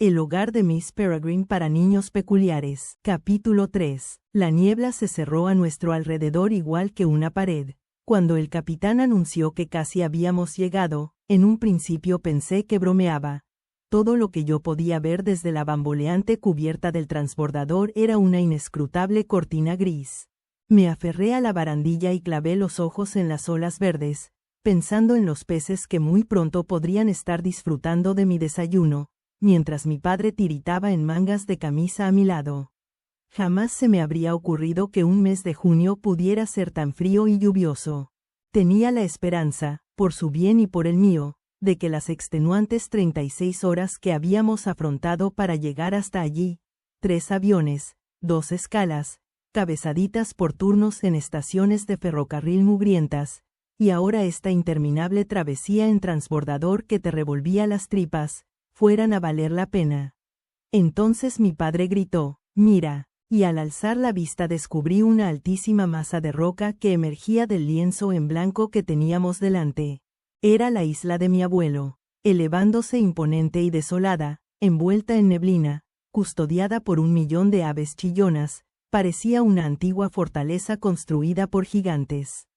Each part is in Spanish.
El hogar de Miss Peregrine para niños peculiares. Capítulo 3. La niebla se cerró a nuestro alrededor igual que una pared. Cuando el capitán anunció que casi habíamos llegado, en un principio pensé que bromeaba. Todo lo que yo podía ver desde la bamboleante cubierta del transbordador era una inescrutable cortina gris. Me aferré a la barandilla y clavé los ojos en las olas verdes, pensando en los peces que muy pronto podrían estar disfrutando de mi desayuno, mientras mi padre tiritaba en mangas de camisa a mi lado. Jamás se me habría ocurrido que un mes de junio pudiera ser tan frío y lluvioso. Tenía la esperanza, por su bien y por el mío, de que las extenuantes 36 horas que habíamos afrontado para llegar hasta allí, 3 aviones, 2 escalas, cabezaditas por turnos en estaciones de ferrocarril mugrientas, y ahora esta interminable travesía en transbordador que te revolvía las tripas, fueran a valer la pena. Entonces mi padre gritó, «Mira», y al alzar la vista descubrí una altísima masa de roca que emergía del lienzo en blanco que teníamos delante. Era la isla de mi abuelo, elevándose imponente y desolada, envuelta en neblina, custodiada por 1.000.000 de aves chillonas, parecía una antigua fortaleza construida por gigantes.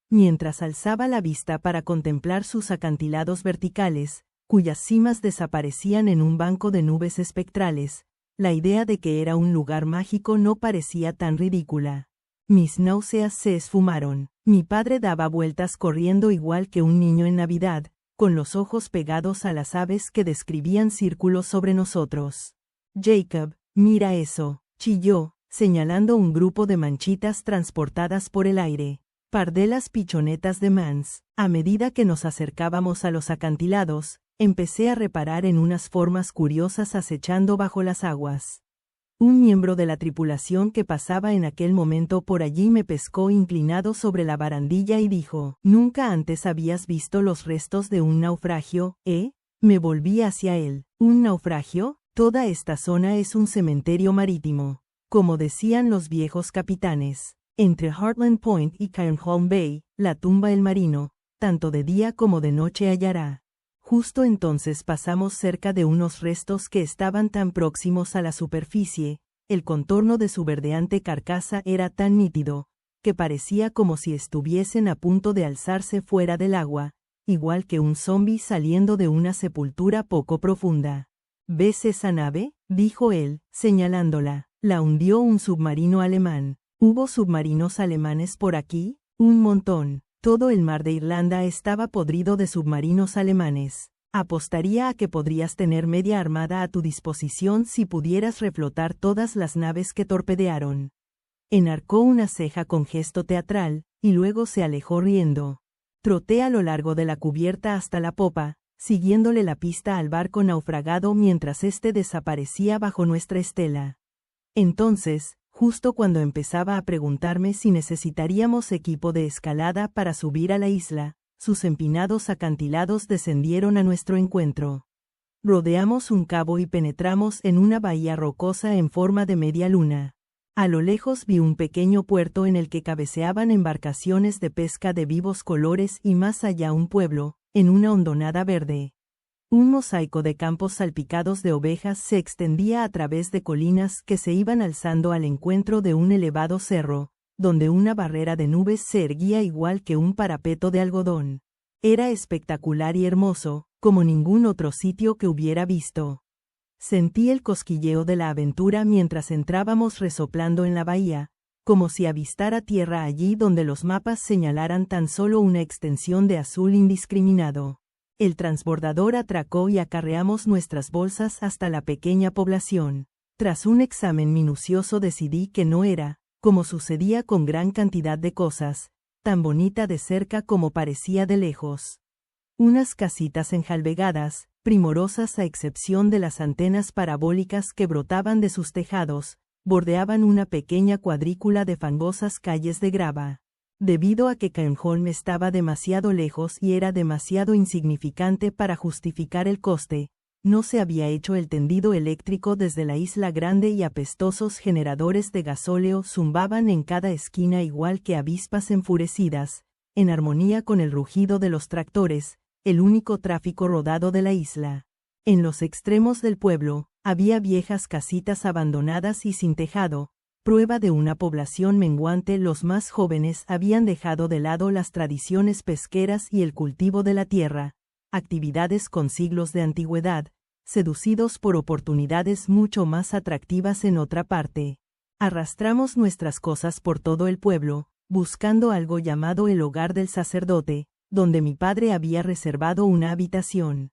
Mientras alzaba la vista para contemplar sus acantilados verticales, cuyas cimas desaparecían en un banco de nubes espectrales, la idea de que era un lugar mágico no parecía tan ridícula. Mis náuseas se esfumaron. Mi padre daba vueltas corriendo igual que un niño en Navidad, con los ojos pegados a las aves que describían círculos sobre nosotros. «Jacob, mira eso», chilló, señalando un grupo de manchitas transportadas por el aire. Pardelas pichonetas de Mans. A medida que nos acercábamos a los acantilados, empecé a reparar en unas formas curiosas acechando bajo las aguas. Un miembro de la tripulación que pasaba en aquel momento por allí me pescó inclinado sobre la barandilla y dijo, «¿Nunca antes habías visto los restos de un naufragio, eh?» Me volví hacia él. «¿Un naufragio? Toda esta zona es un cementerio marítimo», como decían los viejos capitanes. Entre Heartland Point y Cairnholm Bay, la tumba el marino, tanto de día como de noche hallará. Justo entonces pasamos cerca de unos restos que estaban tan próximos a la superficie, el contorno de su verdeante carcasa era tan nítido, que parecía como si estuviesen a punto de alzarse fuera del agua, igual que un zombi saliendo de una sepultura poco profunda. «¿Ves esa nave?», dijo él, señalándola. «La hundió un submarino alemán». «¿Hubo submarinos alemanes por aquí?». «Un montón. Todo el mar de Irlanda estaba podrido de submarinos alemanes. Apostaría a que podrías tener media armada a tu disposición si pudieras reflotar todas las naves que torpedearon». Enarcó una ceja con gesto teatral, y luego se alejó riendo. Troté a lo largo de la cubierta hasta la popa, siguiéndole la pista al barco naufragado mientras éste desaparecía bajo nuestra estela. Entonces, justo cuando empezaba a preguntarme si necesitaríamos equipo de escalada para subir a la isla, sus empinados acantilados descendieron a nuestro encuentro. Rodeamos un cabo y penetramos en una bahía rocosa en forma de media luna. A lo lejos vi un pequeño puerto en el que cabeceaban embarcaciones de pesca de vivos colores y más allá un pueblo, en una hondonada verde. Un mosaico de campos salpicados de ovejas se extendía a través de colinas que se iban alzando al encuentro de un elevado cerro, donde una barrera de nubes se erguía igual que un parapeto de algodón. Era espectacular y hermoso, como ningún otro sitio que hubiera visto. Sentí el cosquilleo de la aventura mientras entrábamos resoplando en la bahía, como si avistara tierra allí donde los mapas señalaran tan solo una extensión de azul indiscriminado. El transbordador atracó y acarreamos nuestras bolsas hasta la pequeña población. Tras un examen minucioso decidí que no era, como sucedía con gran cantidad de cosas, tan bonita de cerca como parecía de lejos. Unas casitas enjalbegadas, primorosas a excepción de las antenas parabólicas que brotaban de sus tejados, bordeaban una pequeña cuadrícula de fangosas calles de grava. Debido a que Cairnholm estaba demasiado lejos y era demasiado insignificante para justificar el coste, no se había hecho el tendido eléctrico desde la isla grande y apestosos generadores de gasóleo zumbaban en cada esquina igual que avispas enfurecidas, en armonía con el rugido de los tractores, el único tráfico rodado de la isla. En los extremos del pueblo, Había viejas casitas abandonadas y sin tejado, prueba de una población menguante. Los más jóvenes habían dejado de lado las tradiciones pesqueras y el cultivo de la tierra, actividades con siglos de antigüedad, seducidos por oportunidades mucho más atractivas en otra parte. Arrastramos nuestras cosas por todo el pueblo, buscando algo llamado el hogar del sacerdote, donde mi padre había reservado una habitación.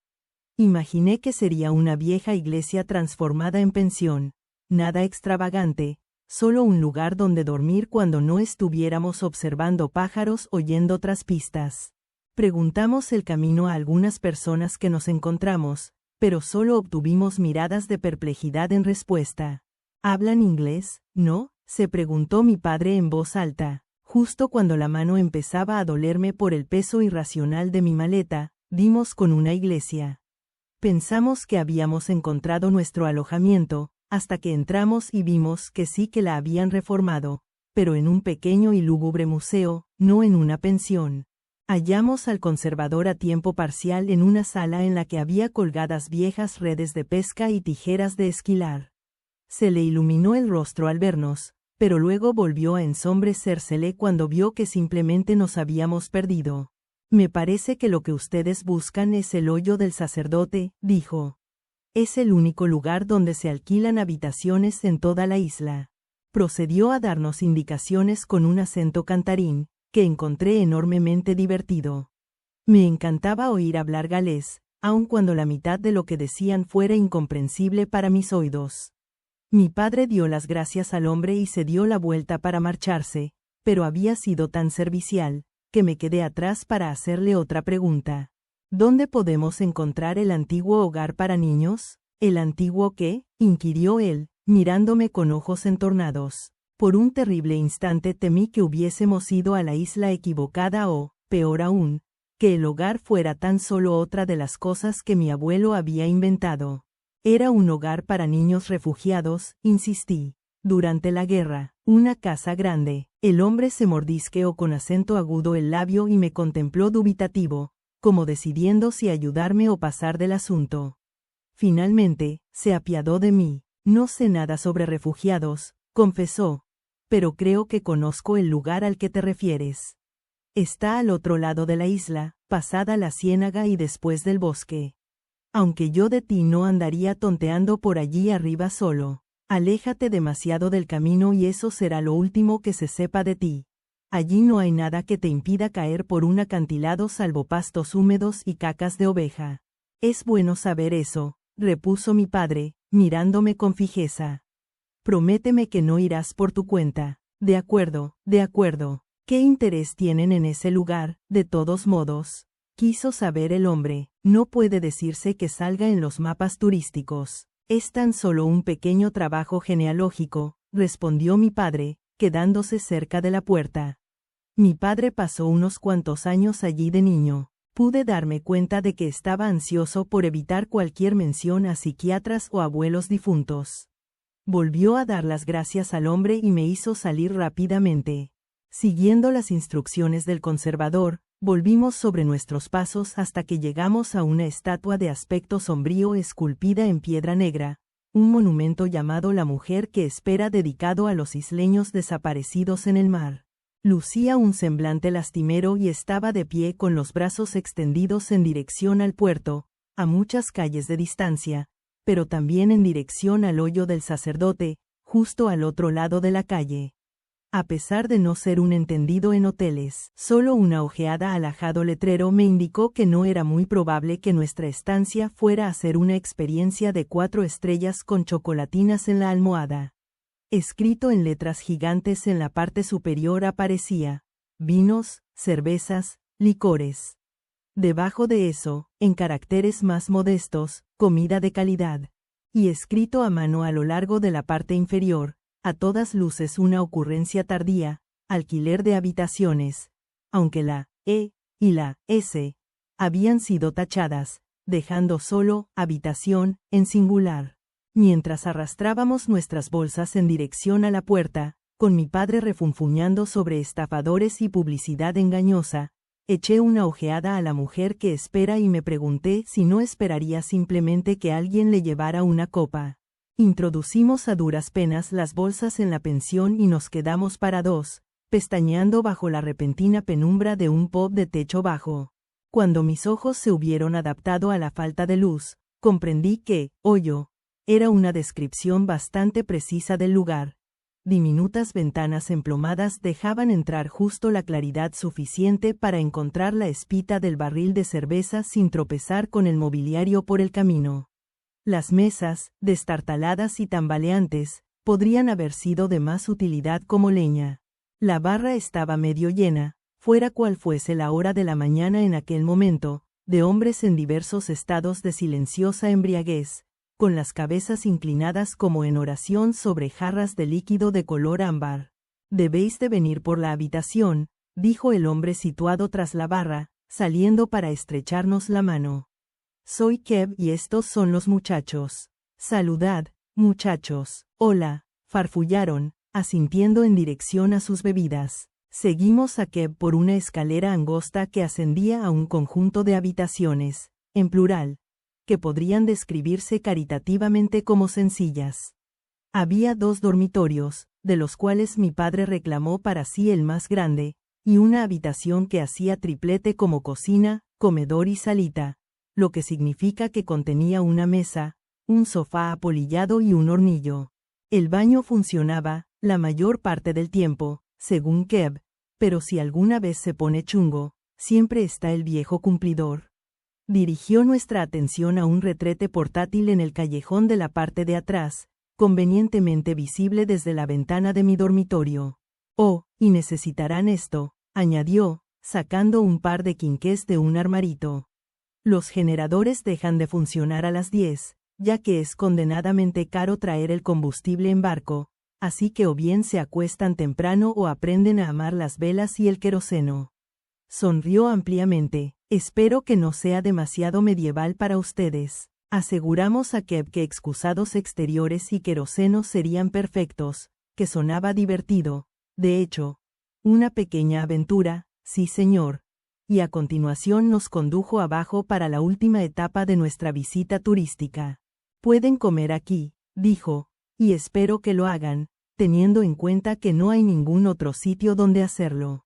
Imaginé que sería una vieja iglesia transformada en pensión, nada extravagante, solo un lugar donde dormir cuando no estuviéramos observando pájaros o yendo tras pistas. Preguntamos el camino a algunas personas que nos encontramos, pero solo obtuvimos miradas de perplejidad en respuesta. ¿Hablan inglés? ¿No?, se preguntó mi padre en voz alta. Justo cuando la mano empezaba a dolerme por el peso irracional de mi maleta, dimos con una iglesia. Pensamos que habíamos encontrado nuestro alojamiento, hasta que entramos y vimos que sí que la habían reformado, pero en un pequeño y lúgubre museo, no en una pensión. Hallamos al conservador a tiempo parcial en una sala en la que había colgadas viejas redes de pesca y tijeras de esquilar. Se le iluminó el rostro al vernos, pero luego volvió a ensombrecérsele cuando vio que simplemente nos habíamos perdido. Me parece que lo que ustedes buscan es el hoyo del sacerdote, dijo. Es el único lugar donde se alquilan habitaciones en toda la isla. Procedió a darnos indicaciones con un acento cantarín, que encontré enormemente divertido. Me encantaba oír hablar galés, aun cuando la mitad de lo que decían fuera incomprensible para mis oídos. Mi padre dio las gracias al hombre y se dio la vuelta para marcharse, pero había sido tan servicial, que me quedé atrás para hacerle otra pregunta. ¿Dónde podemos encontrar el antiguo hogar para niños? ¿El antiguo qué?, inquirió él, mirándome con ojos entornados. Por un terrible instante temí que hubiésemos ido a la isla equivocada o, peor aún, que el hogar fuera tan solo otra de las cosas que mi abuelo había inventado. Era un hogar para niños refugiados, insistí. Durante la guerra, una casa grande. El hombre se mordisqueó con acento agudo el labio y me contempló dubitativo, como decidiendo si ayudarme o pasar del asunto. Finalmente, se apiadó de mí. No sé nada sobre refugiados, confesó, pero creo que conozco el lugar al que te refieres. Está al otro lado de la isla, pasada la ciénaga y después del bosque. Aunque yo de ti no andaría tonteando por allí arriba solo. Aléjate demasiado del camino y eso será lo último que se sepa de ti. Allí no hay nada que te impida caer por un acantilado salvo pastos húmedos y cacas de oveja. Es bueno saber eso, repuso mi padre, mirándome con fijeza. Prométeme que no irás por tu cuenta. De acuerdo, de acuerdo. ¿Qué interés tienen en ese lugar, de todos modos? Quiso saber el hombre. No puede decirse que salga en los mapas turísticos. Es tan solo un pequeño trabajo genealógico, respondió mi padre, quedándose cerca de la puerta. Mi padre pasó unos cuantos años allí de niño. Pude darme cuenta de que estaba ansioso por evitar cualquier mención a psiquiatras o abuelos difuntos. Volvió a dar las gracias al hombre y me hizo salir rápidamente. Siguiendo las instrucciones del conservador, volvimos sobre nuestros pasos hasta que llegamos a una estatua de aspecto sombrío esculpida en piedra negra, un monumento llamado La Mujer que Espera dedicado a los isleños desaparecidos en el mar. Lucía un semblante lastimero y estaba de pie con los brazos extendidos en dirección al puerto, a muchas calles de distancia, pero también en dirección al hoyo del sacerdote, justo al otro lado de la calle. A pesar de no ser un entendido en hoteles, solo una ojeada al ajado letrero me indicó que no era muy probable que nuestra estancia fuera a ser una experiencia de 4 estrellas con chocolatinas en la almohada. Escrito en letras gigantes en la parte superior aparecía: vinos, cervezas, licores. Debajo de eso, en caracteres más modestos, comida de calidad. Y escrito a mano a lo largo de la parte inferior, a todas luces una ocurrencia tardía, alquiler de habitaciones, aunque la E y la S habían sido tachadas, dejando solo habitación en singular. Mientras arrastrábamos nuestras bolsas en dirección a la puerta, con mi padre refunfuñando sobre estafadores y publicidad engañosa, eché una ojeada a La Mujer que Espera y me pregunté si no esperaría simplemente que alguien le llevara una copa. Introducimos a duras penas las bolsas en la pensión y nos quedamos para dos, pestañeando bajo la repentina penumbra de un pub de techo bajo. Cuando mis ojos se hubieron adaptado a la falta de luz, comprendí que, hoyo, era una descripción bastante precisa del lugar. Diminutas ventanas emplomadas dejaban entrar justo la claridad suficiente para encontrar la espita del barril de cerveza sin tropezar con el mobiliario por el camino. Las mesas, destartaladas y tambaleantes, podrían haber sido de más utilidad como leña. La barra estaba medio llena, fuera cual fuese la hora de la mañana en aquel momento, de hombres en diversos estados de silenciosa embriaguez, con las cabezas inclinadas como en oración sobre jarras de líquido de color ámbar. «Debéis de venir por la habitación», dijo el hombre situado tras la barra, saliendo para estrecharnos la mano. «Soy Kev y estos son los muchachos. Saludad, muchachos». «Hola», farfullaron, asintiendo en dirección a sus bebidas. Seguimos a Kev por una escalera angosta que ascendía a un conjunto de habitaciones, en plural, que podrían describirse caritativamente como sencillas. Había 2 dormitorios, de los cuales mi padre reclamó para sí el más grande, y una habitación que hacía triplete como cocina, comedor y salita, lo que significa que contenía una mesa, un sofá apolillado y un hornillo. El baño funcionaba, la mayor parte del tiempo, según Kev, pero si alguna vez se pone chungo, siempre está el viejo cumplidor. Dirigió nuestra atención a un retrete portátil en el callejón de la parte de atrás, convenientemente visible desde la ventana de mi dormitorio. «Oh, y necesitarán esto», añadió, sacando un par de quinqués de un armarito. «Los generadores dejan de funcionar a las 10, ya que es condenadamente caro traer el combustible en barco, así que o bien se acuestan temprano o aprenden a amar las velas y el queroseno». Sonrió ampliamente. «Espero que no sea demasiado medieval para ustedes». Aseguramos a Kev que excusados exteriores y queroseno serían perfectos, que sonaba divertido. De hecho, una pequeña aventura, sí señor. Y a continuación nos condujo abajo para la última etapa de nuestra visita turística. «Pueden comer aquí», dijo, «y espero que lo hagan, teniendo en cuenta que no hay ningún otro sitio donde hacerlo.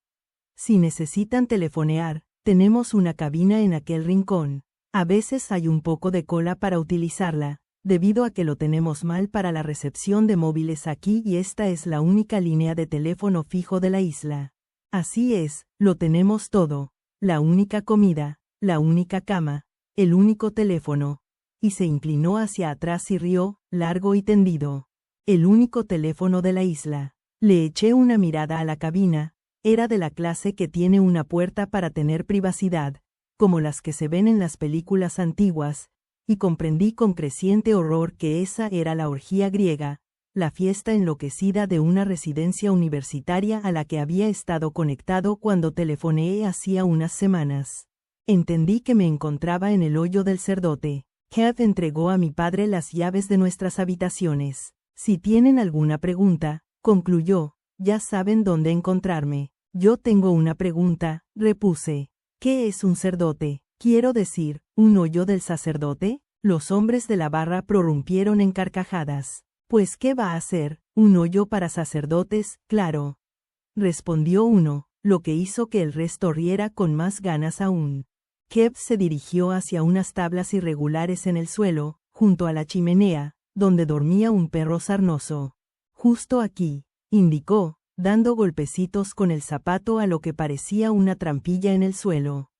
Si necesitan telefonear, tenemos una cabina en aquel rincón. A veces hay un poco de cola para utilizarla, debido a que lo tenemos mal para la recepción de móviles aquí y esta es la única línea de teléfono fijo de la isla. Así es, lo tenemos todo, la única comida, la única cama, el único teléfono». Y se inclinó hacia atrás y rió, largo y tendido. «El único teléfono de la isla». Le eché una mirada a la cabina. Era de la clase que tiene una puerta para tener privacidad, como las que se ven en las películas antiguas, y comprendí con creciente horror que esa era la orgía griega, la fiesta enloquecida de una residencia universitaria a la que había estado conectado cuando telefoneé hacía unas semanas. Entendí que me encontraba en el hoyo del cerdote. Kev entregó a mi padre las llaves de nuestras habitaciones. «Si tienen alguna pregunta», concluyó, «ya saben dónde encontrarme». «Yo tengo una pregunta», repuse. «¿Qué es un cerdote? Quiero decir, ¿un hoyo del sacerdote?» Los hombres de la barra prorrumpieron en carcajadas. «Pues ¿qué va a ser? Un hoyo para sacerdotes, claro», respondió uno, lo que hizo que el resto riera con más ganas aún. Kev se dirigió hacia unas tablas irregulares en el suelo, junto a la chimenea, donde dormía un perro sarnoso. «Justo aquí», indicó, dando golpecitos con el zapato a lo que parecía una trampilla en el suelo.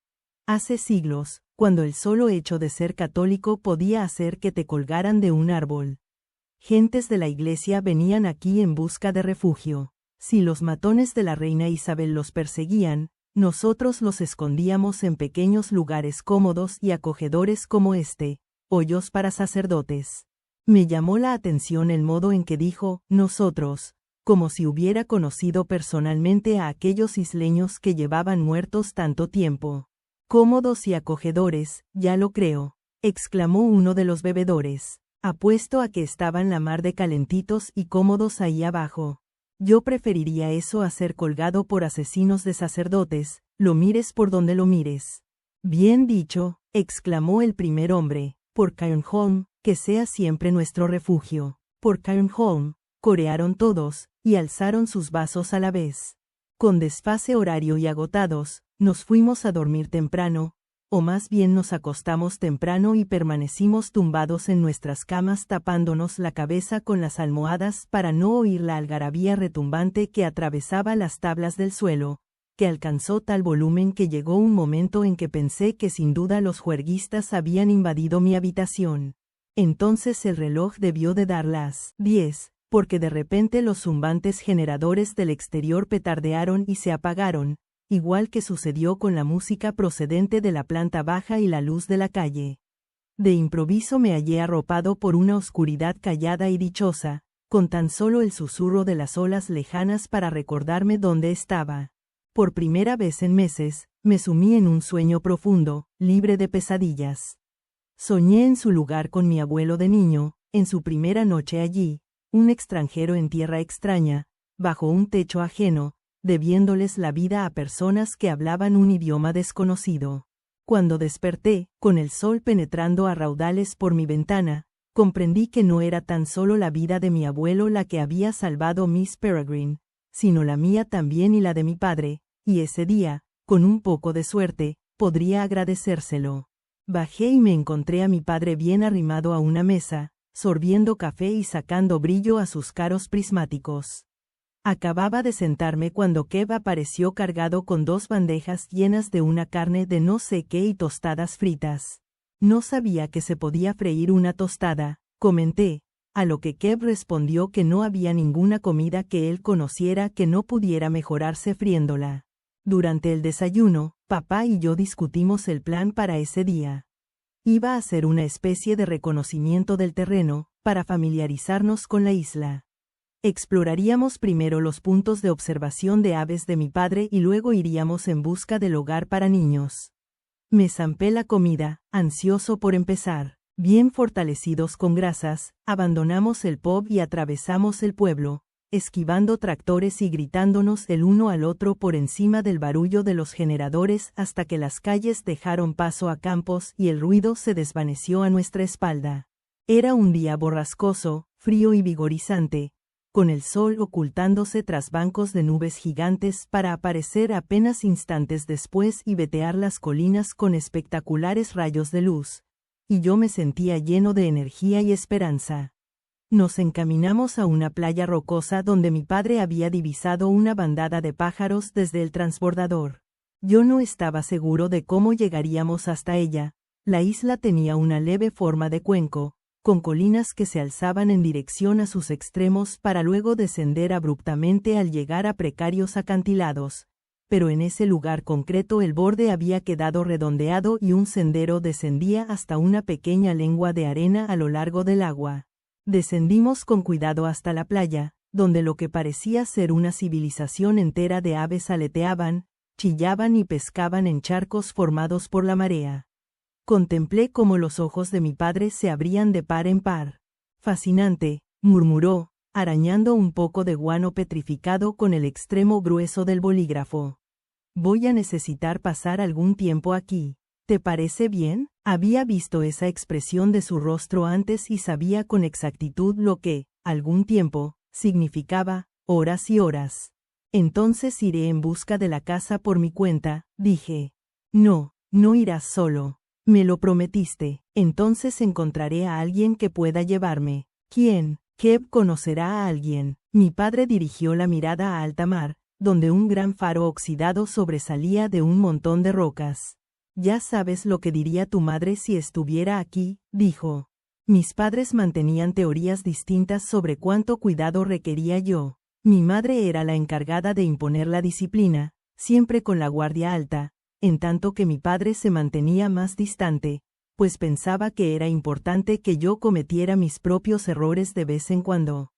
«Hace siglos, cuando el solo hecho de ser católico podía hacer que te colgaran de un árbol. Gentes de la iglesia venían aquí en busca de refugio. Si los matones de la reina Isabel los perseguían, nosotros los escondíamos en pequeños lugares cómodos y acogedores como este, hoyos para sacerdotes». Me llamó la atención el modo en que dijo «nosotros», como si hubiera conocido personalmente a aquellos isleños que llevaban muertos tanto tiempo. «Cómodos y acogedores, ya lo creo», exclamó uno de los bebedores. «Apuesto a que estaban la mar de calentitos y cómodos ahí abajo. Yo preferiría eso a ser colgado por asesinos de sacerdotes, lo mires por donde lo mires». «Bien dicho», exclamó el primer hombre, «por Cairnholm, que sea siempre nuestro refugio». por Karen Holm, corearon todos, y alzaron sus vasos a la vez. Con desfase horario y agotados, nos fuimos a dormir temprano, o más bien nos acostamos temprano y permanecimos tumbados en nuestras camas tapándonos la cabeza con las almohadas para no oír la algarabía retumbante que atravesaba las tablas del suelo, que alcanzó tal volumen que llegó un momento en que pensé que sin duda los juerguistas habían invadido mi habitación. Entonces el reloj debió de dar las 10, porque de repente los zumbantes generadores del exterior petardearon y se apagaron, igual que sucedió con la música procedente de la planta baja y la luz de la calle. De improviso me hallé arropado por una oscuridad callada y dichosa, con tan solo el susurro de las olas lejanas para recordarme dónde estaba. Por primera vez en meses, me sumí en un sueño profundo, libre de pesadillas. Soñé en su lugar con mi abuelo de niño, en su primera noche allí, un extranjero en tierra extraña, bajo un techo ajeno, debiéndoles la vida a personas que hablaban un idioma desconocido. Cuando desperté, con el sol penetrando a raudales por mi ventana, comprendí que no era tan solo la vida de mi abuelo la que había salvado Miss Peregrine, sino la mía también y la de mi padre, y ese día, con un poco de suerte, podría agradecérselo. Bajé y me encontré a mi padre bien arrimado a una mesa, sorbiendo café y sacando brillo a sus caros prismáticos. Acababa de sentarme cuando Kev apareció cargado con 2 bandejas llenas de una carne de no sé qué y tostadas fritas. No sabía que se podía freír una tostada, comenté, a lo que Kev respondió que no había ninguna comida que él conociera que no pudiera mejorarse friéndola. Durante el desayuno, papá y yo discutimos el plan para ese día. Iba a ser una especie de reconocimiento del terreno, para familiarizarnos con la isla. Exploraríamos primero los puntos de observación de aves de mi padre y luego iríamos en busca del hogar para niños. Me zampé la comida, ansioso por empezar. Bien fortalecidos con grasas, abandonamos el pub y atravesamos el pueblo, esquivando tractores y gritándonos el uno al otro por encima del barullo de los generadores hasta que las calles dejaron paso a campos y el ruido se desvaneció a nuestra espalda. Era un día borrascoso, frío y vigorizante, con el sol ocultándose tras bancos de nubes gigantes para aparecer apenas instantes después y vetear las colinas con espectaculares rayos de luz, y yo me sentía lleno de energía y esperanza. Nos encaminamos a una playa rocosa donde mi padre había divisado una bandada de pájaros desde el transbordador. Yo no estaba seguro de cómo llegaríamos hasta ella. La isla tenía una leve forma de cuenco, con colinas que se alzaban en dirección a sus extremos para luego descender abruptamente al llegar a precarios acantilados, pero en ese lugar concreto el borde había quedado redondeado y un sendero descendía hasta una pequeña lengua de arena a lo largo del agua. Descendimos con cuidado hasta la playa, donde lo que parecía ser una civilización entera de aves aleteaban, chillaban y pescaban en charcos formados por la marea. Contemplé cómo los ojos de mi padre se abrían de par en par. Fascinante, murmuró, arañando un poco de guano petrificado con el extremo grueso del bolígrafo. Voy a necesitar pasar algún tiempo aquí. ¿Te parece bien? Había visto esa expresión de su rostro antes y sabía con exactitud lo que, algún tiempo, significaba, horas y horas. Entonces iré en busca de la casa por mi cuenta, dije. No, no irás solo. Me lo prometiste, entonces encontraré a alguien que pueda llevarme. ¿Quién? Kev conocerá a alguien. Mi padre dirigió la mirada a alta mar, donde un gran faro oxidado sobresalía de un montón de rocas. Ya sabes lo que diría tu madre si estuviera aquí, dijo. Mis padres mantenían teorías distintas sobre cuánto cuidado requería yo. Mi madre era la encargada de imponer la disciplina, siempre con la guardia alta, en tanto que mi padre se mantenía más distante, pues pensaba que era importante que yo cometiera mis propios errores de vez en cuando.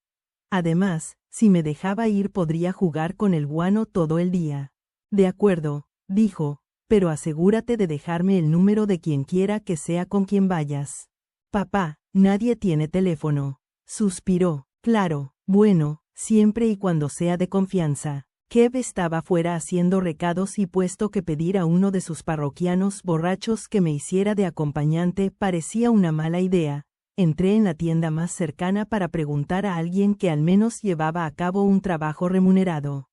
Además, si me dejaba ir podría jugar con el guano todo el día. De acuerdo, dijo, pero asegúrate de dejarme el número de quien quiera que sea con quien vayas. Papá, nadie tiene teléfono. Suspiró. Claro, bueno, siempre y cuando sea de confianza. Kev estaba fuera haciendo recados y puesto que pedir a uno de sus parroquianos borrachos que me hiciera de acompañante parecía una mala idea, Entré en la tienda más cercana para preguntar a alguien que al menos llevaba a cabo un trabajo remunerado.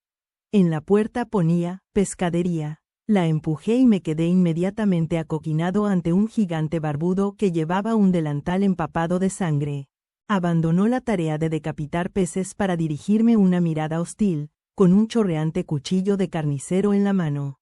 En la puerta ponía, pescadería. La empujé y me quedé inmediatamente acoquinado ante un gigante barbudo que llevaba un delantal empapado de sangre. Abandonó la tarea de decapitar peces para dirigirme una mirada hostil, con un chorreante cuchillo de carnicero en la mano.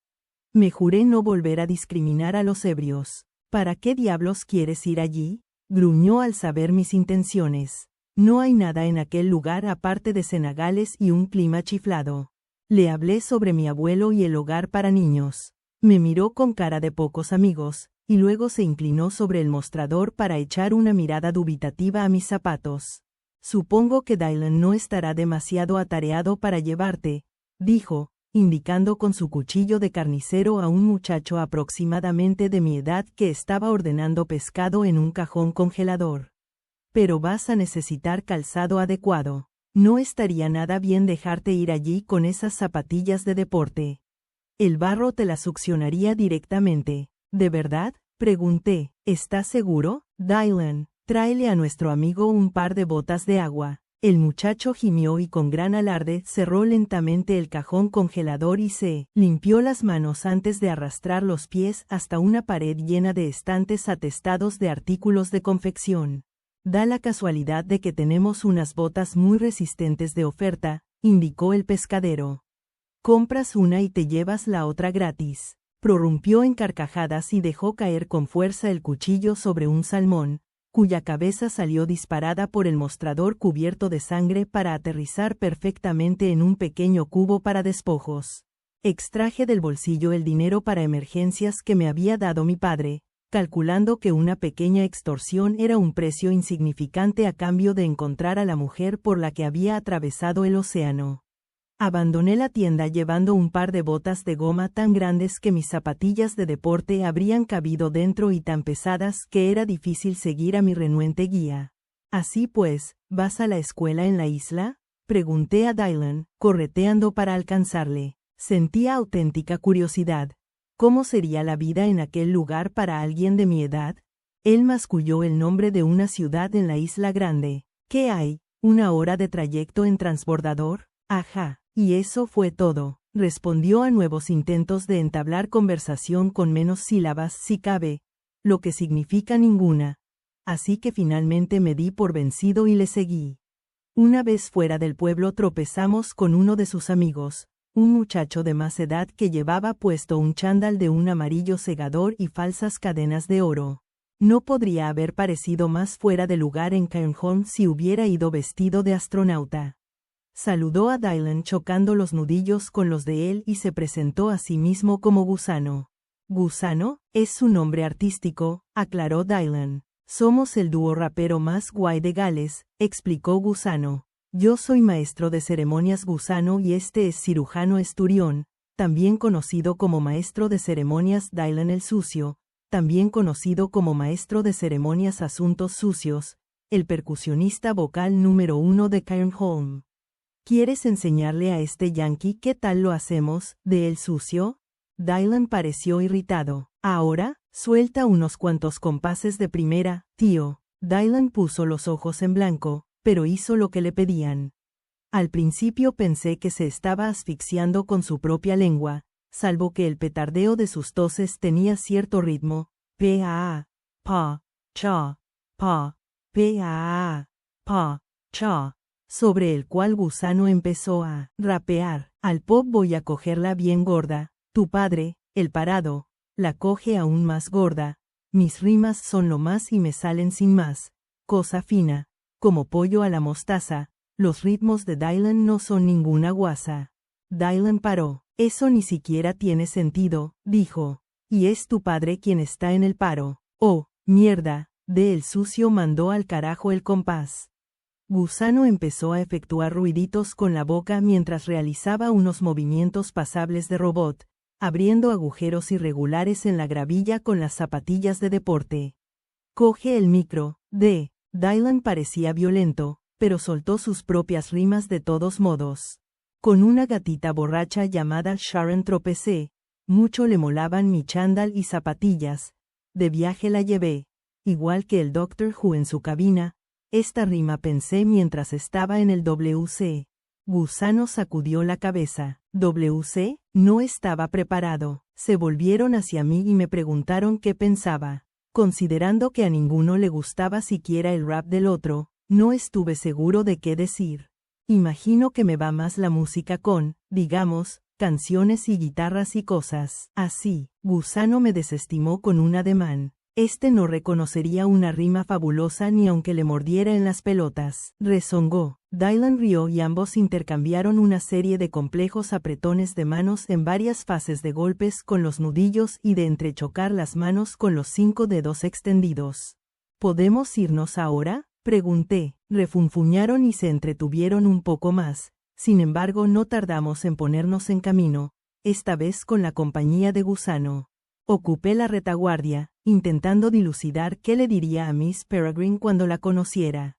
Me juré no volver a discriminar a los ebrios. ¿Para qué diablos quieres ir allí?, gruñó al saber mis intenciones. No hay nada en aquel lugar aparte de cenagales y un clima chiflado. Le hablé sobre mi abuelo y el hogar para niños. Me miró con cara de pocos amigos, y luego se inclinó sobre el mostrador para echar una mirada dubitativa a mis zapatos. Supongo que Dylan no estará demasiado atareado para llevarte, dijo, indicando con su cuchillo de carnicero a un muchacho aproximadamente de mi edad que estaba ordenando pescado en un cajón congelador. Pero vas a necesitar calzado adecuado. No estaría nada bien dejarte ir allí con esas zapatillas de deporte. El barro te las succionaría directamente. ¿De verdad?, pregunté. ¿Estás seguro, Dylan? Tráele a nuestro amigo un par de botas de agua. El muchacho gimió y con gran alarde cerró lentamente el cajón congelador y se limpió las manos antes de arrastrar los pies hasta una pared llena de estantes atestados de artículos de confección. Da la casualidad de que tenemos unas botas muy resistentes de oferta, indicó el pescadero. Compras una y te llevas la otra gratis. Prorrumpió en carcajadas y dejó caer con fuerza el cuchillo sobre un salmón, cuya cabeza salió disparada por el mostrador cubierto de sangre para aterrizar perfectamente en un pequeño cubo para despojos. Extraje del bolsillo el dinero para emergencias que me había dado mi padre, calculando que una pequeña extorsión era un precio insignificante a cambio de encontrar a la mujer por la que había atravesado el océano. Abandoné la tienda llevando un par de botas de goma tan grandes que mis zapatillas de deporte habrían cabido dentro y tan pesadas que era difícil seguir a mi renuente guía. Así pues, ¿vas a la escuela en la isla?, pregunté a Dylan, correteando para alcanzarle. Sentía auténtica curiosidad. ¿Cómo sería la vida en aquel lugar para alguien de mi edad? Él masculló el nombre de una ciudad en la isla grande. ¿Qué hay? ¿1 hora de trayecto en transbordador? Ajá. Y eso fue todo. Respondió a nuevos intentos de entablar conversación con menos sílabas si cabe, lo que significa ninguna. Así que finalmente me di por vencido y le seguí. Una vez fuera del pueblo tropezamos con uno de sus amigos, un muchacho de más edad que llevaba puesto un chándal de un amarillo segador y falsas cadenas de oro. No podría haber parecido más fuera de lugar en Cairnholm si hubiera ido vestido de astronauta. Saludó a Dylan chocando los nudillos con los de él y se presentó a sí mismo como Gusano. «¿Gusano? Es su nombre artístico», aclaró Dylan. «Somos el dúo rapero más guay de Gales», explicó Gusano. «Yo soy maestro de ceremonias Gusano y este es cirujano Esturión, también conocido como maestro de ceremonias Dylan el Sucio, también conocido como maestro de ceremonias Asuntos Sucios, el percusionista vocal número 1 de Cairnholm. ¿Quieres enseñarle a este yankee qué tal lo hacemos, de el sucio?» Dylan pareció irritado. «Ahora, suelta unos cuantos compases de primera, tío». Dylan puso los ojos en blanco, pero hizo lo que le pedían. Al principio pensé que se estaba asfixiando con su propia lengua, salvo que el petardeo de sus toses tenía cierto ritmo. Pa, pa, cha, pa, pa, pa, cha, sobre el cual Gusano empezó a rapear. «Al pop voy a cogerla bien gorda, tu padre, el parado, la coge aún más gorda, mis rimas son lo más y me salen sin más, cosa fina, como pollo a la mostaza». Los ritmos de Dylan no son ninguna guasa. Dylan paró. «Eso ni siquiera tiene sentido», dijo. «Y es tu padre quien está en el paro». «Oh, mierda», de el sucio mandó al carajo el compás. Gusano empezó a efectuar ruiditos con la boca mientras realizaba unos movimientos pasables de robot, abriendo agujeros irregulares en la gravilla con las zapatillas de deporte. «Coge el micro, de». Dylan parecía violento, pero soltó sus propias rimas de todos modos. «Con una gatita borracha llamada Sharon tropecé, mucho le molaban mi chándal y zapatillas, de viaje la llevé, igual que el Doctor Who en su cabina. Esta rima pensé mientras estaba en el WC. Gusano sacudió la cabeza. ¿WC? No estaba preparado. Se volvieron hacia mí y me preguntaron qué pensaba. Considerando que a ninguno le gustaba siquiera el rap del otro, no estuve seguro de qué decir. Imagino que me va más la música con, digamos, canciones y guitarras y cosas así. Gusano me desestimó con un ademán. No reconocería una rima fabulosa ni aunque le mordiera en las pelotas. Rezongó. Dylan rió y ambos intercambiaron una serie de complejos apretones de manos en varias fases de golpes con los nudillos y de entrechocar las manos con los 5 dedos extendidos. ¿Podemos irnos ahora?, pregunté. Refunfuñaron y se entretuvieron un poco más. Sin embargo, no tardamos en ponernos en camino, esta vez con la compañía de Gusano. Ocupé la retaguardia, intentando dilucidar qué le diría a Miss Peregrine cuando la conociera.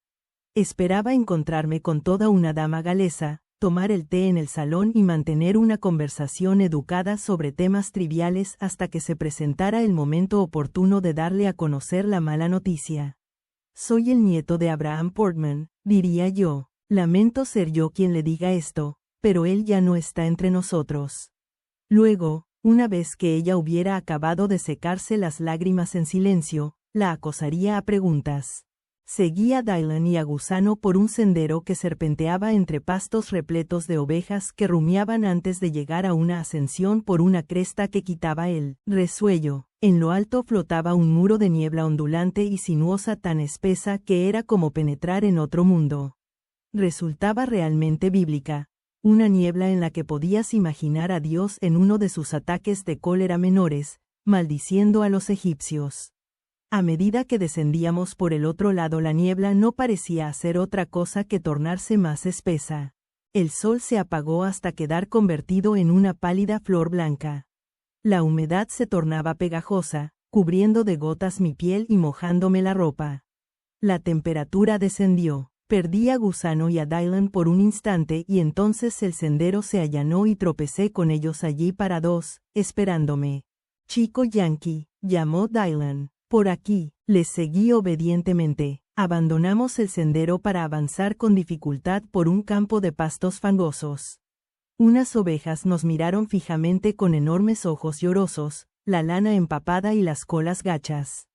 Esperaba encontrarme con toda una dama galesa, tomar el té en el salón y mantener una conversación educada sobre temas triviales hasta que se presentara el momento oportuno de darle a conocer la mala noticia. Soy el nieto de Abraham Portman, diría yo. Lamento ser yo quien le diga esto, pero él ya no está entre nosotros. Luego, una vez que ella hubiera acabado de secarse las lágrimas en silencio, la acosaría a preguntas. Seguí a Dylan y a Gusano por un sendero que serpenteaba entre pastos repletos de ovejas que rumiaban antes de llegar a una ascensión por una cresta que quitaba el resuello. En lo alto flotaba un muro de niebla ondulante y sinuosa tan espesa que era como penetrar en otro mundo. Resultaba realmente bíblica. Una niebla en la que podías imaginar a Dios en uno de sus ataques de cólera menores, maldiciendo a los egipcios. A medida que descendíamos por el otro lado, la niebla no parecía hacer otra cosa que tornarse más espesa. El sol se apagó hasta quedar convertido en una pálida flor blanca. La humedad se tornaba pegajosa, cubriendo de gotas mi piel y mojándome la ropa. La temperatura descendió. Perdí a Gusano y a Dylan por un instante y entonces el sendero se allanó y tropecé con ellos allí parados, esperándome. Chico Yankee, llamó Dylan. Por aquí. Les seguí obedientemente. Abandonamos el sendero para avanzar con dificultad por un campo de pastos fangosos. Unas ovejas nos miraron fijamente con enormes ojos llorosos, la lana empapada y las colas gachas.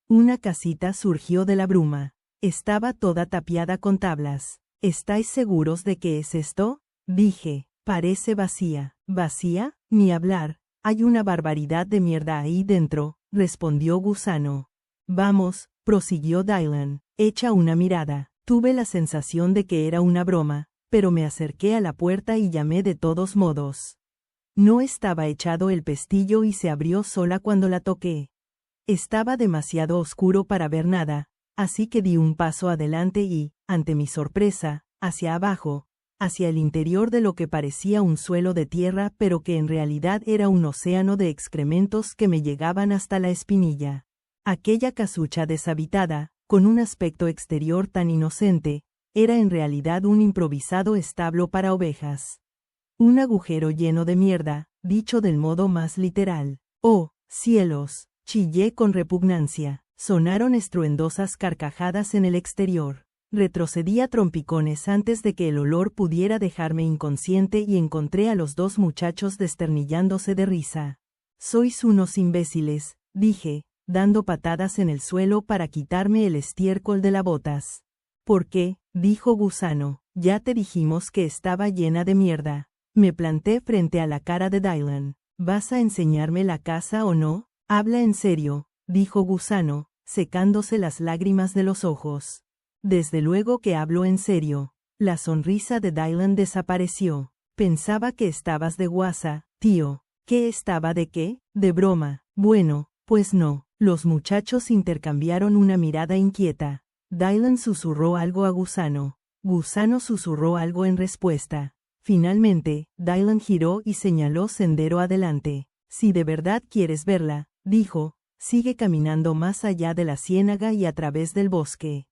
Una casita surgió de la bruma. Estaba toda tapiada con tablas. ¿Estáis seguros de qué es esto?, dije. Parece vacía. ¿Vacía? Ni hablar. Hay una barbaridad de mierda ahí dentro, respondió Gusano. Vamos, prosiguió Dylan. Echa una mirada. Tuve la sensación de que era una broma, pero me acerqué a la puerta y llamé de todos modos. No estaba echado el pestillo y se abrió sola cuando la toqué. Estaba demasiado oscuro para ver nada. Así que di un paso adelante y, ante mi sorpresa, hacia abajo, hacia el interior de lo que parecía un suelo de tierra pero que en realidad era un océano de excrementos que me llegaban hasta la espinilla. Aquella casucha deshabitada, con un aspecto exterior tan inocente, era en realidad un improvisado establo para ovejas. Un agujero lleno de mierda, dicho del modo más literal. ¡Oh, cielos!, chillé con repugnancia. Sonaron estruendosas carcajadas en el exterior. Retrocedí a trompicones antes de que el olor pudiera dejarme inconsciente y encontré a los dos muchachos desternillándose de risa. «Sois unos imbéciles», dije, dando patadas en el suelo para quitarme el estiércol de las botas. «¿Por qué?», dijo Gusano. «Ya te dijimos que estaba llena de mierda». Me planté frente a la cara de Dylan. «¿Vas a enseñarme la casa o no? Habla en serio», dijo Gusano, secándose las lágrimas de los ojos. «Desde luego que hablo en serio». La sonrisa de Dylan desapareció. «Pensaba que estabas de guasa, tío». «¿Qué estaba de qué? De broma». «Bueno, pues no». Los muchachos intercambiaron una mirada inquieta. Dylan susurró algo a Gusano. Gusano susurró algo en respuesta. Finalmente, Dylan giró y señaló sendero adelante. «Si de verdad quieres verla», dijo, «sigue caminando más allá de la ciénaga y a través del bosque.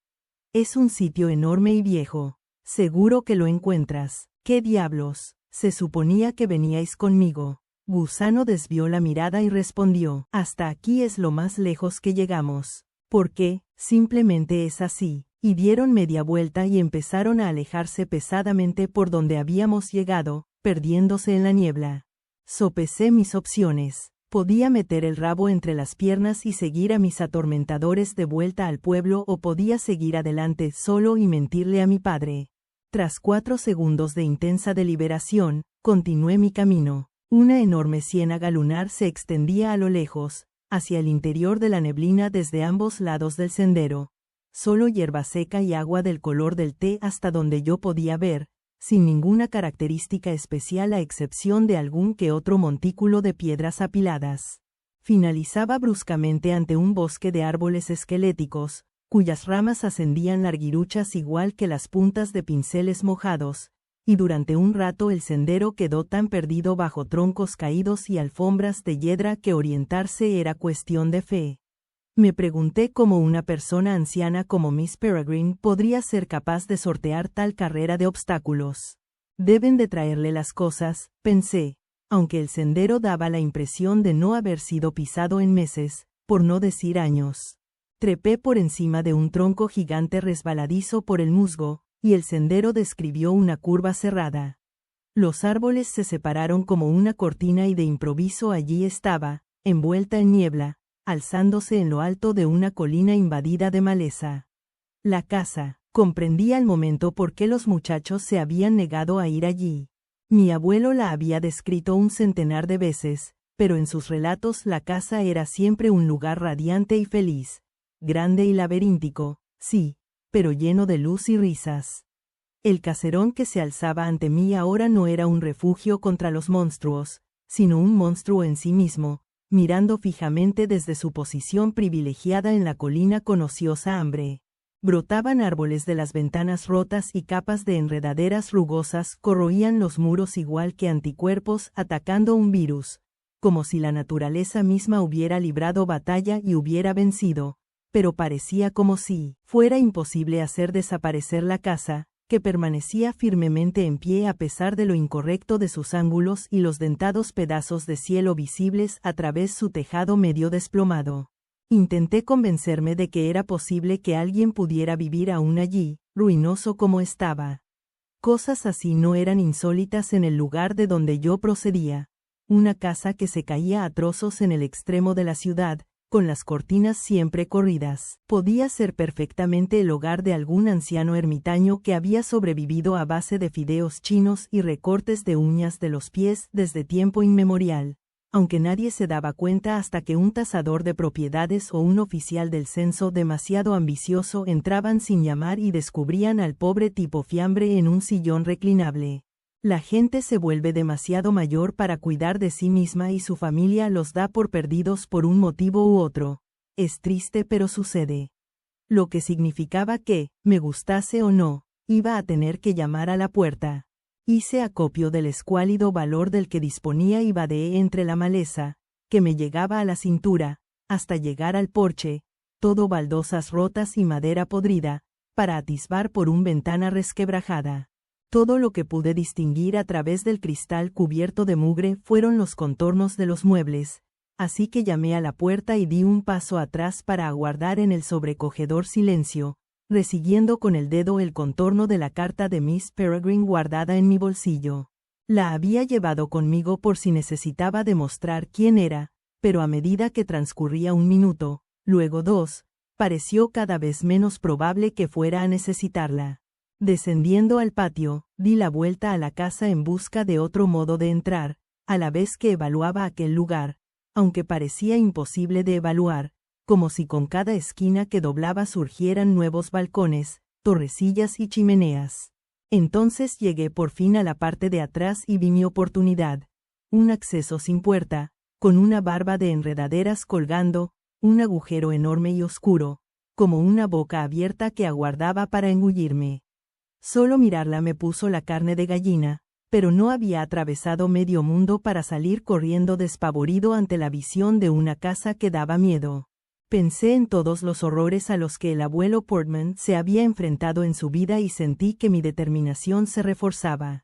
Es un sitio enorme y viejo. Seguro que lo encuentras». «¿Qué diablos? Se suponía que veníais conmigo». Gusano desvió la mirada y respondió, «Hasta aquí es lo más lejos que llegamos». ¿Por qué? Simplemente es así. Y dieron media vuelta y empezaron a alejarse pesadamente por donde habíamos llegado, perdiéndose en la niebla. Sopesé mis opciones. Podía meter el rabo entre las piernas y seguir a mis atormentadores de vuelta al pueblo, o podía seguir adelante solo y mentirle a mi padre. Tras 4 segundos de intensa deliberación, continué mi camino. Una enorme ciénaga lunar se extendía a lo lejos, hacia el interior de la neblina desde ambos lados del sendero. Solo hierba seca y agua del color del té hasta donde yo podía ver, sin ninguna característica especial a excepción de algún que otro montículo de piedras apiladas. Finalizaba bruscamente ante un bosque de árboles esqueléticos, cuyas ramas ascendían larguiruchas igual que las puntas de pinceles mojados, y durante un rato el sendero quedó tan perdido bajo troncos caídos y alfombras de hiedra que orientarse era cuestión de fe. Me pregunté cómo una persona anciana como Miss Peregrine podría ser capaz de sortear tal carrera de obstáculos. Deben de traerle las cosas, pensé, aunque el sendero daba la impresión de no haber sido pisado en meses, por no decir años. Trepé por encima de un tronco gigante resbaladizo por el musgo, y el sendero describió una curva cerrada. Los árboles se separaron como una cortina y de improviso allí estaba, envuelta en niebla, alzándose en lo alto de una colina invadida de maleza. La casa. Comprendí al momento por qué los muchachos se habían negado a ir allí. Mi abuelo la había descrito un centenar de veces, pero en sus relatos la casa era siempre un lugar radiante y feliz, grande y laberíntico, sí, pero lleno de luz y risas. El caserón que se alzaba ante mí ahora no era un refugio contra los monstruos, sino un monstruo en sí mismo, mirando fijamente desde su posición privilegiada en la colina con ociosa hambre. Brotaban árboles de las ventanas rotas y capas de enredaderas rugosas corroían los muros igual que anticuerpos atacando un virus, como si la naturaleza misma hubiera librado batalla y hubiera vencido, pero parecía como si fuera imposible hacer desaparecer la casa, que permanecía firmemente en pie a pesar de lo incorrecto de sus ángulos y los dentados pedazos de cielo visibles a través su tejado medio desplomado. Intenté convencerme de que era posible que alguien pudiera vivir aún allí, ruinoso como estaba. Cosas así no eran insólitas en el lugar de donde yo procedía. Una casa que se caía a trozos en el extremo de la ciudad, con las cortinas siempre corridas, podía ser perfectamente el hogar de algún anciano ermitaño que había sobrevivido a base de fideos chinos y recortes de uñas de los pies desde tiempo inmemorial, aunque nadie se daba cuenta hasta que un tasador de propiedades o un oficial del censo demasiado ambicioso entraban sin llamar y descubrían al pobre tipo fiambre en un sillón reclinable. La gente se vuelve demasiado mayor para cuidar de sí misma y su familia los da por perdidos por un motivo u otro. Es triste pero sucede. Lo que significaba que, me gustase o no, iba a tener que llamar a la puerta. Hice acopio del escuálido valor del que disponía y vadeé entre la maleza, que me llegaba a la cintura, hasta llegar al porche, todo baldosas rotas y madera podrida, para atisbar por una ventana resquebrajada. Todo lo que pude distinguir a través del cristal cubierto de mugre fueron los contornos de los muebles, así que llamé a la puerta y di un paso atrás para aguardar en el sobrecogedor silencio, resiguiendo con el dedo el contorno de la carta de Miss Peregrine guardada en mi bolsillo. La había llevado conmigo por si necesitaba demostrar quién era, pero a medida que transcurría un minuto, luego 2, pareció cada vez menos probable que fuera a necesitarla. Descendiendo al patio, di la vuelta a la casa en busca de otro modo de entrar, a la vez que evaluaba aquel lugar, aunque parecía imposible de evaluar, como si con cada esquina que doblaba surgieran nuevos balcones, torrecillas y chimeneas. Entonces llegué por fin a la parte de atrás y vi mi oportunidad. Un acceso sin puerta, con una barba de enredaderas colgando, un agujero enorme y oscuro, como una boca abierta que aguardaba para engullirme. Solo mirarla me puso la carne de gallina, pero no había atravesado medio mundo para salir corriendo despavorido ante la visión de una casa que daba miedo. Pensé en todos los horrores a los que el abuelo Portman se había enfrentado en su vida y sentí que mi determinación se reforzaba.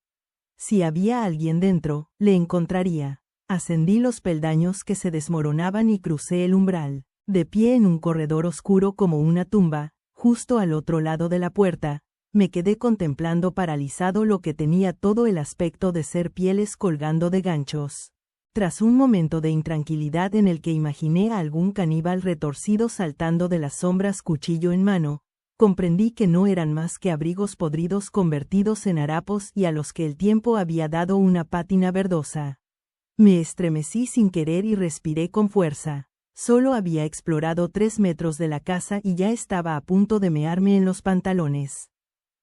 Si había alguien dentro, le encontraría. Ascendí los peldaños que se desmoronaban y crucé el umbral. De pie en un corredor oscuro como una tumba, justo al otro lado de la puerta, me quedé contemplando paralizado lo que tenía todo el aspecto de ser pieles colgando de ganchos. Tras un momento de intranquilidad en el que imaginé a algún caníbal retorcido saltando de las sombras cuchillo en mano, comprendí que no eran más que abrigos podridos convertidos en harapos y a los que el tiempo había dado una pátina verdosa. Me estremecí sin querer y respiré con fuerza. Solo había explorado 3 metros de la casa y ya estaba a punto de mearme en los pantalones.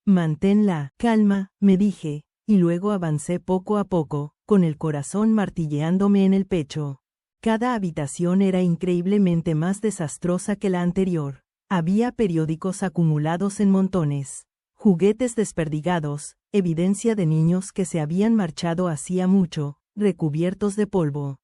Mantén la calma, me dije, y luego avancé poco a poco, con el corazón martilleándome en el pecho. Cada habitación era increíblemente más desastrosa que la anterior. Había periódicos acumulados en montones, juguetes desperdigados, evidencia de niños que se habían marchado hacía mucho, recubiertos de polvo.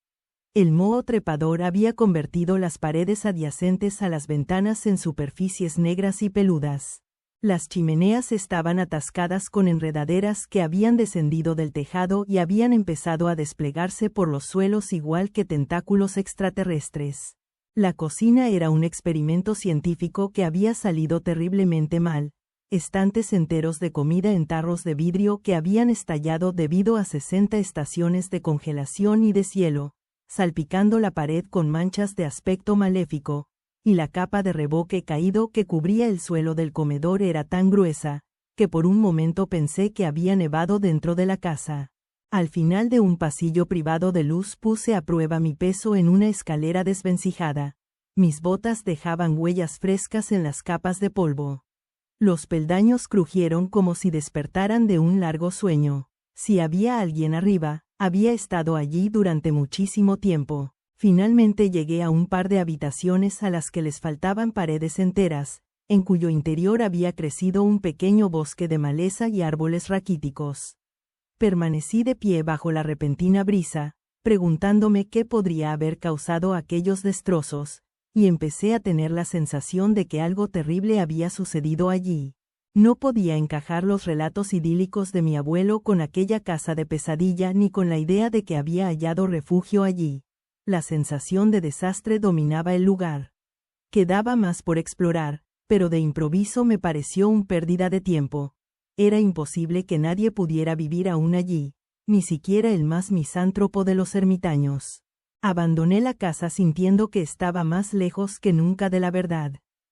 El moho trepador había convertido las paredes adyacentes a las ventanas en superficies negras y peludas. Las chimeneas estaban atascadas con enredaderas que habían descendido del tejado y habían empezado a desplegarse por los suelos igual que tentáculos extraterrestres. La cocina era un experimento científico que había salido terriblemente mal. Estantes enteros de comida en tarros de vidrio que habían estallado debido a 60 estaciones de congelación y deshielo, salpicando la pared con manchas de aspecto maléfico, y la capa de revoque caído que cubría el suelo del comedor era tan gruesa, que por un momento pensé que había nevado dentro de la casa. Al final de un pasillo privado de luz puse a prueba mi peso en una escalera desvencijada. Mis botas dejaban huellas frescas en las capas de polvo. Los peldaños crujieron como si despertaran de un largo sueño. Si había alguien arriba, había estado allí durante muchísimo tiempo. Finalmente llegué a un par de habitaciones a las que les faltaban paredes enteras, en cuyo interior había crecido un pequeño bosque de maleza y árboles raquíticos. Permanecí de pie bajo la repentina brisa, preguntándome qué podría haber causado aquellos destrozos, y empecé a tener la sensación de que algo terrible había sucedido allí. No podía encajar los relatos idílicos de mi abuelo con aquella casa de pesadilla ni con la idea de que había hallado refugio allí. La sensación de desastre dominaba el lugar. Quedaba más por explorar, pero de improviso me pareció una pérdida de tiempo. Era imposible que nadie pudiera vivir aún allí, ni siquiera el más misántropo de los ermitaños. Abandoné la casa sintiendo que estaba más lejos que nunca de la verdad.